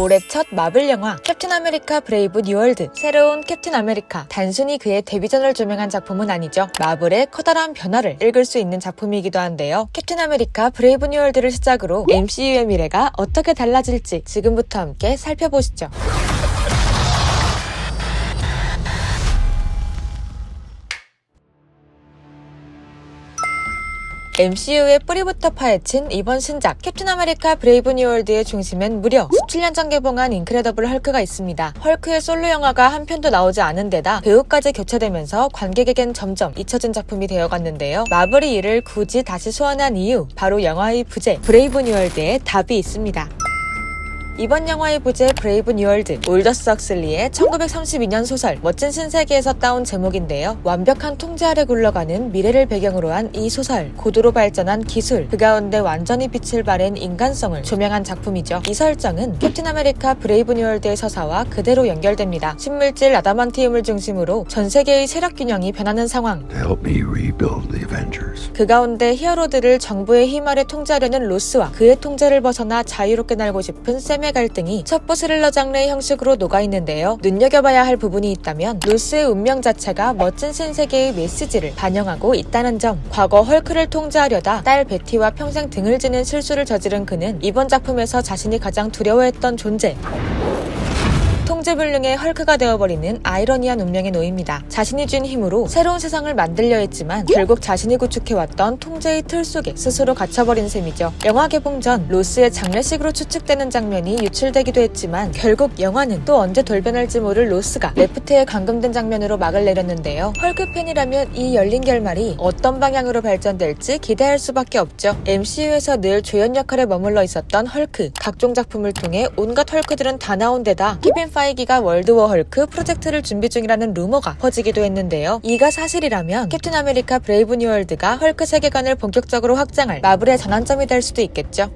올해 첫 마블 영화 캡틴 아메리카 브레이브 뉴월드. 새로운 캡틴 아메리카, 단순히 그의 데뷔전을 조명한 작품은 아니죠. 마블의 커다란 변화를 읽을 수 있는 작품이기도 한데요. 캡틴 아메리카 브레이브 뉴월드를 시작으로 MCU의 미래가 어떻게 달라질지 지금부터 함께 살펴보시죠. MCU의 뿌리부터 파헤친 이번 신작 캡틴 아메리카 브레이브 뉴월드의 중심엔 무려 17년 전 개봉한 인크레더블 헐크가 있습니다. 헐크의 솔로 영화가 한 편도 나오지 않은 데다 배우까지 교체되면서 관객에겐 점점 잊혀진 작품이 되어갔는데요. 마블이 이를 굳이 다시 소환한 이유, 바로 영화의 부제 브레이브 뉴월드에 답이 있습니다. 이번 영화의 부제 브레이브 뉴월드, 올더스 헉슬리의 1932년 소설 멋진 신세계에서 따온 제목인데요. 완벽한 통제 아래 굴러가는 미래를 배경으로 한 이 소설, 고도로 발전한 기술, 그 가운데 완전히 빛을 발한 인간성을 조명한 작품이죠. 이 설정은 캡틴 아메리카 브레이브 뉴월드의 서사와 그대로 연결됩니다. 신물질 아다만티움을 중심으로 전 세계의 세력 균형이 변하는 상황. 그 가운데 히어로들을 정부의 힘 아래 통제하려는 로스와 그의 통제를 벗어나 자유롭게 날고 싶은 샘의 갈등이 첩보 스릴러 장르의 형식으로 녹아있는데요. 눈여겨봐야 할 부분이 있다면 로스의 운명 자체가 멋진 신세계의 메시지를 반영하고 있다는 점. 과거 헐크를 통제하려다 딸 베티와 평생 등을 지는 실수를 저지른 그는 이번 작품에서 자신이 가장 두려워했던 존재, 통제불능의 헐크가 되어버리는 아이러니한 운명에 놓입니다. 자신이 쥔 힘으로 새로운 세상을 만들려 했지만 결국 자신이 구축해왔던 통제의 틀 속에 스스로 갇혀버린 셈이죠. 영화 개봉 전 로스의 장례식으로 추측되는 장면이 유출되기도 했지만 결국 영화는 또 언제 돌변할지 모를 로스가 레프트에 감금된 장면으로 막을 내렸는데요. 헐크 팬이라면 이 열린 결말이 어떤 방향으로 발전될지 기대할 수밖에 없죠. MCU에서 늘 조연 역할에 머물러 있었던 헐크, 각종 작품을 통해 온갖 헐크들은 다 나온 데다 케빈 파이기가 월드워 헐크 프로젝트를 준비 중이라는 루머가 퍼지기도 했는데요. 이가 사실이라면 캡틴 아메리카 브레이브 뉴월드가 헐크 세계관을 본격적으로 확장할 마블의 전환점이 될 수도 있겠죠.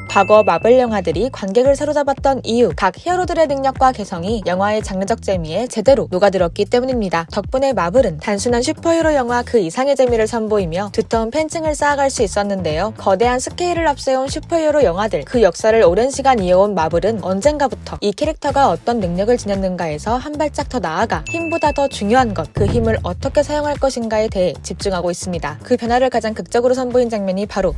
과거 마블 영화들이 관객을 사로잡았던 이유, 각 히어로들의 능력과 개성이 영화의 장르적 재미에 제대로 녹아들었기 때문입니다. 덕분에 마블은 단순한 슈퍼히어로 영화 그 이상의 재미를 선보이며 두터운 팬층을 쌓아갈 수 있었는데요. 거대한 스케일을 앞세운 슈퍼히어로 영화들, 그 역사를 오랜 시간 이어온 마블은 언젠가부터 이 캐릭터가 어떤 능력을 지녔는가에서 한 발짝 더 나아가 힘보다 더 중요한 것, 그 힘을 어떻게 사용할 것인가에 대해 집중하고 있습니다. 그 변화를 가장 극적으로 선보인 장면이 바로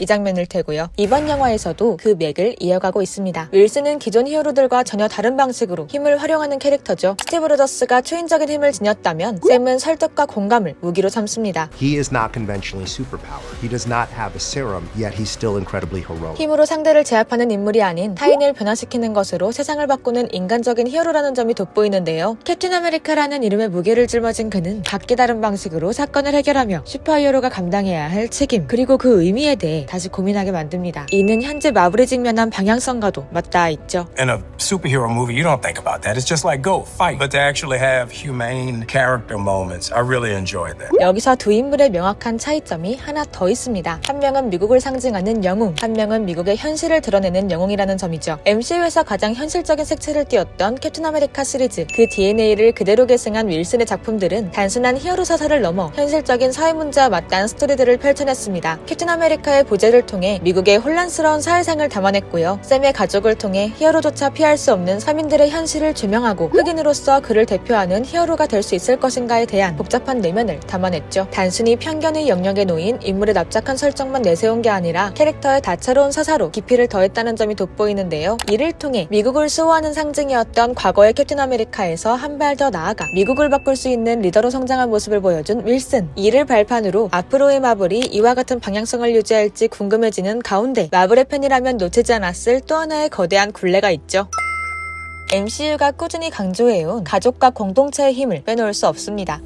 이 장면일 테고요. 이번 영화에서도 그 맥을 이어가고 있습니다. 윌슨은 기존 히어로들과 전혀 다른 방식으로 힘을 활용하는 캐릭터죠. 스티브 로저스가 초인적인 힘을 지녔다면 샘은 설득과 공감을 무기로 삼습니다. He is not conventionally superpowered. He does not have a serum, yet he's still incredibly heroic. 힘으로 상대를 제압하는 인물이 아닌 타인을 변화시키는 것으로 세상을 바꾸는 인간적인 히어로라는 점이 돋보이는데요. 캡틴 아메리카라는 이름에 무게를 짊어진 그는 각기 다른 방식으로 사건을 해결하며 슈퍼히어로가 감당해야 할 책임, 그리고 그 의미에 대해 다시 고민하게 만듭니다. 이는 현재 마블이 직면한 방향성과도 맞닿아 있죠. In a superhero movie, you don't think about that. It's just like go fight. But to actually have humane character moments, I really enjoy that. 여기서 두 인물의 명확한 차이점이 하나 더 있습니다. 한 명은 미국을 상징하는 영웅, 한 명은 미국의 현실을 드러내는 영웅이라는 점이죠. MCU에서 가장 현실적인 색채를 띄었던 캡틴 아메리카 시리즈, 그 DNA를 그대로 계승한 윌슨의 작품들은 단순한 히어로 서사를 넘어 현실적인 사회 문제와 맞닿은 스토리들을 펼쳐냈습니다. 캡틴 아메리카의 부제를 통해 미국의 혼란스러운 사회상을 담아냈고요. 샘의 가족을 통해 히어로조차 피할 수 없는 서민들의 현실을 조명하고 흑인으로서 그를 대표하는 히어로가 될 수 있을 것인가에 대한 복잡한 내면을 담아냈죠. 단순히 편견의 영역에 놓인 인물의 납작한 설정만 내세운 게 아니라 캐릭터의 다채로운 서사로 깊이를 더했다는 점이 돋보이는데요. 이를 통해 미국을 수호하는 상징이었던 과거의 캡틴 아메리카에서 한 발 더 나아가 미국을 바꿀 수 있는 리더로 성장한 모습을 보여준 윌슨. 이를 발판으로 앞으로의 마블이 이와 같은 방향성을 유지할지 궁금해지는 가운데 마블의 팬이라면 놓치지 않았을 또 하나의 거대한 굴레가 있죠. MCU가 꾸준히 강조해온 가족과 공동체의 힘을 빼놓을 수 없습니다.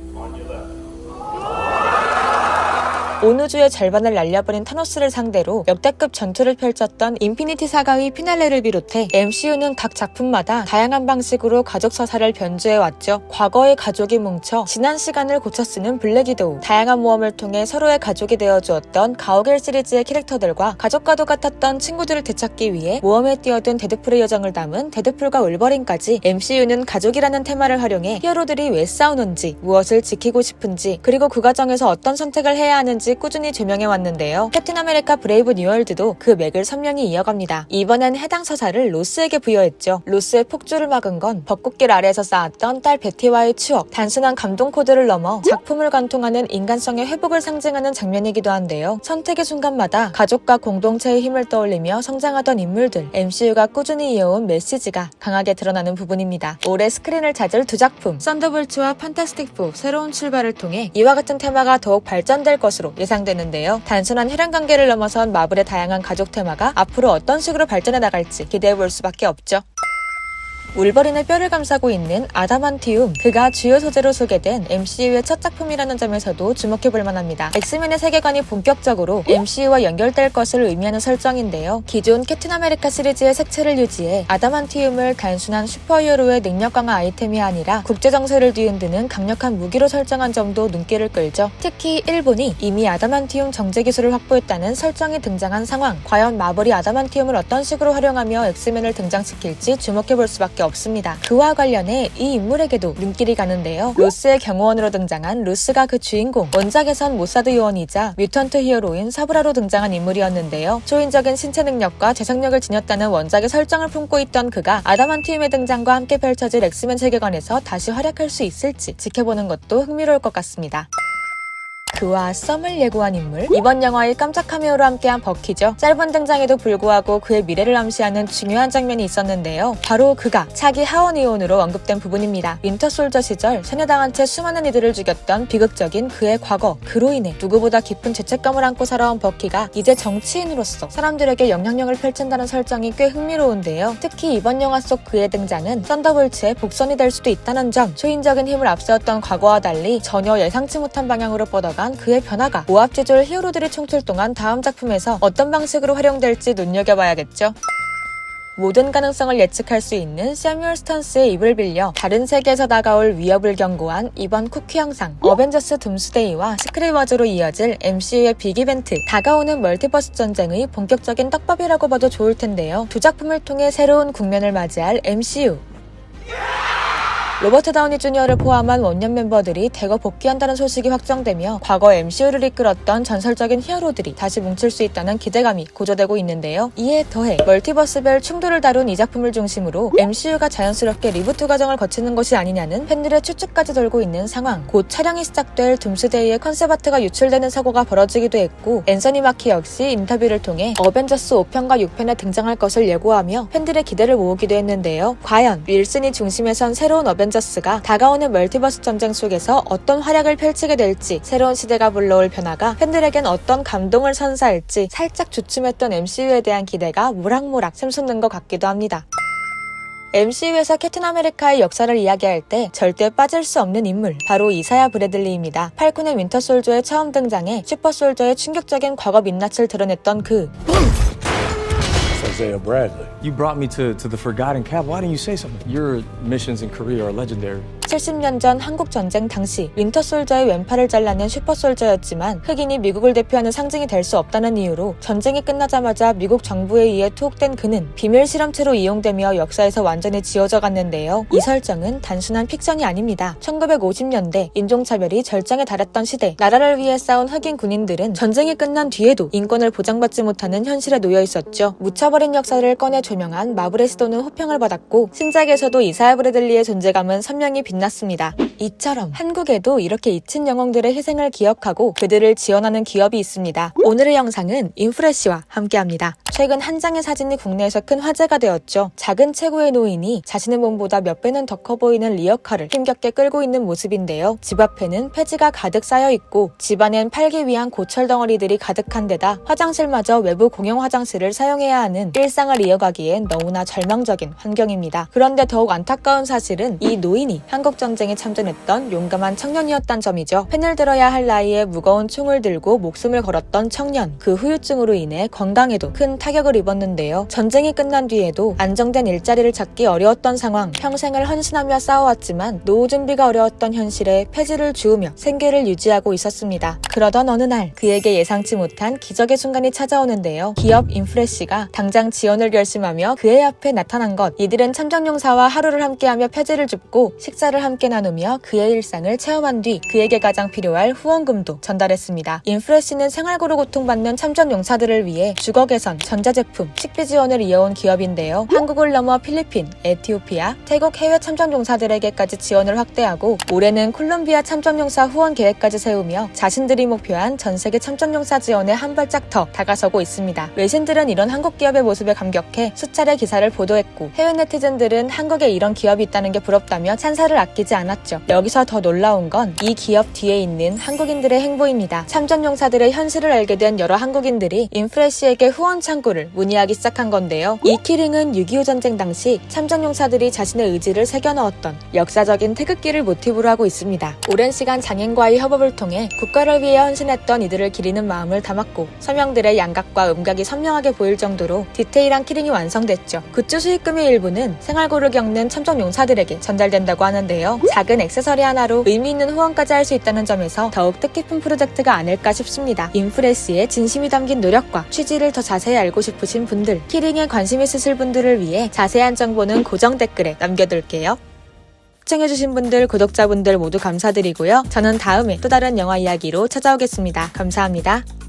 온 우주의 절반을 날려버린 타노스를 상대로 역대급 전투를 펼쳤던 인피니티 사가의 피날레를 비롯해 MCU는 각 작품마다 다양한 방식으로 가족 서사를 변주해왔죠. 과거의 가족이 뭉쳐 지난 시간을 고쳐 쓰는 블랙 위도우, 다양한 모험을 통해 서로의 가족이 되어주었던 가오갤 시리즈의 캐릭터들과 가족과도 같았던 친구들을 되찾기 위해 모험에 뛰어든 데드풀의 여정을 담은 데드풀과 울버린까지 MCU는 가족이라는 테마를 활용해 히어로들이 왜 싸우는지, 무엇을 지키고 싶은지, 그리고 그 과정에서 어떤 선택을 해야 하는지 때까지 꾸준히 조명해왔는데요. 캡틴 아메리카 브레이브 뉴월드도 그 맥을 선명히 이어갑니다. 이번엔 해당 서사를 로스에게 부여했죠. 로스의 폭주를 막은 건 벚꽃길 아래에서 쌓았던 딸 베티와의 추억, 단순한 감동 코드를 넘어 작품을 관통하는 인간성의 회복을 상징하는 장면이기도 한데요. 선택의 순간마다 가족과 공동체의 힘을 떠올리며 성장하던 인물들, MCU가 꾸준히 이어온 메시지가 강하게 드러나는 부분입니다. 올해 스크린을 찾을 두 작품, 썬더볼츠와 판타스틱 4 새로운 출발을 통해 이와 같은 테마가 더욱 발전될 것으로 예상되는데요. 단순한 혈연 관계를 넘어선 마블의 다양한 가족 테마가 앞으로 어떤 식으로 발전해 나갈지 기대해볼 수밖에 없죠. 울버린의 뼈를 감싸고 있는 아다만티움, 그가 주요 소재로 소개된 MCU의 첫 작품이라는 점에서도 주목해볼 만합니다. 엑스맨의 세계관이 본격적으로 MCU와 연결될 것을 의미하는 설정인데요. 기존 캡틴 아메리카 시리즈의 색채를 유지해 아다만티움을 단순한 슈퍼히어로의 능력 강화 아이템이 아니라 국제정세를 뒤흔드는 강력한 무기로 설정한 점도 눈길을 끌죠. 특히 일본이 이미 아다만티움 정제 기술을 확보했다는 설정이 등장한 상황, 과연 마블이 아다만티움을 어떤 식으로 활용하며 엑스맨을 등장시킬지 주목해볼 수밖에 없습니다. 그와 관련해 이 인물에게도 눈길이 가는데요. 로스의 경호원으로 등장한 루스가 그 주인공, 원작에선 모사드 요원이자 뮤턴트 히어로인 사브라로 등장한 인물이었는데요. 초인적인 신체 능력과 재생력을 지녔다는 원작의 설정을 품고 있던 그가 아다만티움의 등장과 함께 펼쳐질 엑스맨 세계관에서 다시 활약할 수 있을지 지켜보는 것도 흥미로울 것 같습니다. 그와 썸을 예고한 인물, 이번 영화의 깜짝 카메오로 함께한 버키죠. 짧은 등장에도 불구하고 그의 미래를 암시하는 중요한 장면이 있었는데요. 바로 그가 차기 하원의원으로 언급된 부분입니다. 윈터솔저 시절 세뇌당한 채 수많은 이들을 죽였던 비극적인 그의 과거, 그로 인해 누구보다 깊은 죄책감을 안고 살아온 버키가 이제 정치인으로서 사람들에게 영향력을 펼친다는 설정이 꽤 흥미로운데요. 특히 이번 영화 속 그의 등장은 썬더볼츠의 복선이 될 수도 있다는 점, 초인적인 힘을 앞세웠던 과거와 달리 전혀 예상치 못한 방향으로 뻗어간 그의 변화가 오합지졸 히어로들이 총출동한 다음 작품에서 어떤 방식으로 활용될지 눈여겨봐야겠죠. 모든 가능성을 예측할 수 있는 새뮤얼 스턴스의 입을 빌려 다른 세계에서 다가올 위협을 경고한 이번 쿠키 영상, 어벤져스 둠스데이와 시크릿 워즈로 이어질 MCU의 빅 이벤트, 다가오는 멀티버스 전쟁의 본격적인 떡밥이라고 봐도 좋을 텐데요. 두 작품을 통해 새로운 국면을 맞이할 MCU. 로버트 다우니 주니어를 포함한 원년 멤버들이 대거 복귀한다는 소식이 확정되며 과거 MCU를 이끌었던 전설적인 히어로들이 다시 뭉칠 수 있다는 기대감이 고조되고 있는데요. 이에 더해 멀티버스별 충돌을 다룬 이 작품을 중심으로 MCU가 자연스럽게 리부트 과정을 거치는 것이 아니냐는 팬들의 추측까지 돌고 있는 상황. 곧 촬영이 시작될 둠스데이의 컨셉 아트가 유출되는 사고가 벌어지기도 했고, 앤서니 마키 역시 인터뷰를 통해 어벤져스 5편과 6편에 등장할 것을 예고하며 팬들의 기대를 모으기도 했는데요. 과연 윌슨이 중심에 선 새로운 어벤져스가 다가오는 멀티버스 전쟁 속에서 어떤 활약을 펼치게 될지, 새로운 시대가 불러올 변화가 팬들에겐 어떤 감동을 선사할지 살짝 주춤했던 MCU에 대한 기대가 모락모락 샘솟는 것 같기도 합니다. MCU에서 캡틴 아메리카의 역사를 이야기할 때 절대 빠질 수 없는 인물, 바로 이사야 브래들리입니다. 팔콘의 윈터솔저에 처음 등장해 슈퍼솔저의 충격적인 과거 민낯을 드러냈던 그 Isaiah Bradley. You brought me to the Forgotten Cap. Why didn't you say something? Your missions in Korea are legendary. 70년 전 한국 전쟁 당시 윈터솔저의 왼팔을 잘라낸 슈퍼솔저였지만 흑인이 미국을 대표하는 상징이 될 수 없다는 이유로 전쟁이 끝나자마자 미국 정부에 의해 투옥된 그는 비밀 실험체로 이용되며 역사에서 완전히 지워져 갔는데요. 이 설정은 단순한 픽션이 아닙니다. 1950년대 인종차별이 절정에 달했던 시대, 나라를 위해 싸운 흑인 군인들은 전쟁이 끝난 뒤에도 인권을 보장받지 못하는 현실에 놓여 있었죠. 묻혀버린 역사를 꺼내 조명한 마블의 시도는 호평을 받았고, 신작에서도 이사야 브래들리의 존재감은 선명히 빛났습니다. 이처럼 한국에도 이렇게 잊힌 영웅들의 희생을 기억하고 그들을 지원하는 기업이 있습니다. 오늘의 영상은 인프레쉬와 함께합니다. 최근 한 장의 사진이 국내에서 큰 화제가 되었죠. 작은 체구의 노인이 자신의 몸보다 몇 배는 더 커 보이는 리어카를 힘겹게 끌고 있는 모습인데요. 집 앞에는 폐지가 가득 쌓여있고 집안엔 팔기 위한 고철 덩어리들이 가득한 데다 화장실마저 외부 공용 화장실을 사용해야 하는 일상을 이어가기엔 너무나 절망적인 환경입니다. 그런데 더욱 안타까운 사실은 이 노인이 한국전쟁에 참전했던 용감한 청년이었단 점이죠. 펜을 들어야 할 나이에 무거운 총을 들고 목숨을 걸었던 청년, 그 후유증으로 인해 건강에도 큰 타격을 입었는데요. 전쟁이 끝난 뒤에도 안정된 일자리를 찾기 어려웠던 상황, 평생을 헌신하며 싸워왔지만 노후 준비가 어려웠던 현실에 폐지를 주우며 생계를 유지하고 있었습니다. 그러던 어느 날 그에게 예상치 못한 기적의 순간이 찾아오는데요. 기업 인프레쉬가 당장 당장 지원을 결심하며 그의 앞에 나타난 것. 이들은 참전용사와 하루를 함께하며 표지를 줍고 식사를 함께 나누며 그의 일상을 체험한 뒤 그에게 가장 필요할 후원금도 전달했습니다. 인프레시는 생활고로 고통받는 참전용사들을 위해 주거 개선, 전자제품, 식비 지원을 이어온 기업인데요. 한국을 넘어 필리핀, 에티오피아, 태국 해외 참전용사들에게까지 지원을 확대하고 올해는 콜롬비아 참전용사 후원 계획까지 세우며 자신들이 목표한 전세계 참전용사 지원에 한 발짝 더 다가서고 있습니다. 외신들은 이런 한국 기업의 모습에 감격해 수차례 기사를 보도했고 해외 네티즌들은 한국에 이런 기업이 있다는 게 부럽다며 찬사를 아끼지 않았죠. 여기서 더 놀라운 건 이 기업 뒤에 있는 한국인들의 행보입니다. 참전용사들의 현실을 알게 된 여러 한국인들이 인프레시에게 후원 창구를 문의하기 시작한 건데요. 이 키링은 6.25 전쟁 당시 참전용사들이 자신의 의지를 새겨넣었던 역사적인 태극기를 모티브로 하고 있습니다. 오랜 시간 장인과의 협업을 통해 국가를 위해 헌신했던 이들을 기리는 마음을 담았고 서명들의 양각과 음각이 선명하게 보일 정도로 디테일한 키링이 완성됐죠. 굿즈 수익금의 일부는 생활고를 겪는 참전용사들에게 전달된다고 하는데요. 작은 액세서리 하나로 의미 있는 후원까지 할 수 있다는 점에서 더욱 뜻깊은 프로젝트가 아닐까 싶습니다. 인프레시의 진심이 담긴 노력과 취지를 더 자세히 알고 싶으신 분들, 키링에 관심 있으실 분들을 위해 자세한 정보는 고정 댓글에 남겨둘게요. 시청해주신 분들, 구독자분들 모두 감사드리고요. 저는 다음에 또 다른 영화 이야기로 찾아오겠습니다. 감사합니다.